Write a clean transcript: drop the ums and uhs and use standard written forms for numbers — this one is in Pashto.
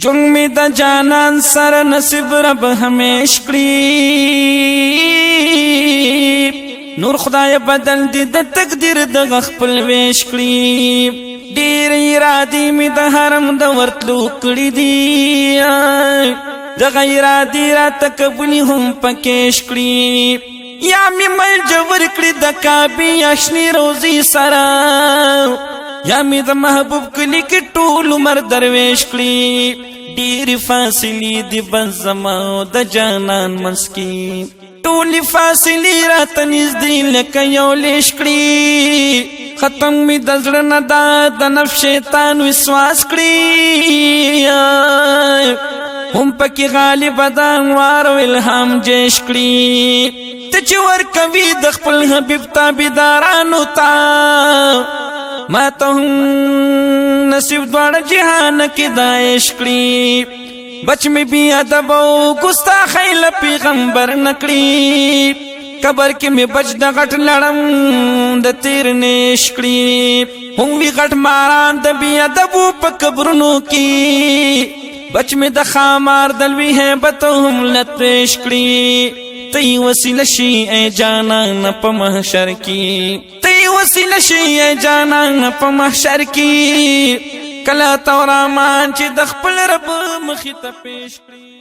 جنگ می د جانان سر نصیب رب همیش کړی نور خدای بدل دی د تقدیر د خپل ویش کړی ډیر ارادي می د حرم د ورتلو کړی دی د غیر ارادي را تکبلی هم پکېش کړی یا می مل جوړ کړی د کعبه اشنی روزي سره یا می د محبوب کلی کې ټول عمر درویش کړی ډیر فاصله دی بنزما د جانان مسکی ټول فاصله رات نږدې لکه یو لیش کړی ختم می د زړه نه د نفس شیطان وسواس کړی هم پکې غالب د انوار او الهام جيش کړی ته چې ور کوي د خپل حبيب تابعدارانو ته ما ته نصیب دوړ جهان کې دایش کړی بچ می بی ادب او ګستاخی ل پیغمبر نکړی قبر کې می بچ د غټ لړم د تیر نش کړی هم وی غټ ماران د بی ادب په قبرونو کې بچ می د خامار دلوی hebat هم لتش کړی تی وسیله شي ای جانان په محشر کې تی وسیله شي ای جانان په محشر کې کلا تورا مان چې د خپل رب مخې ته پیش کړی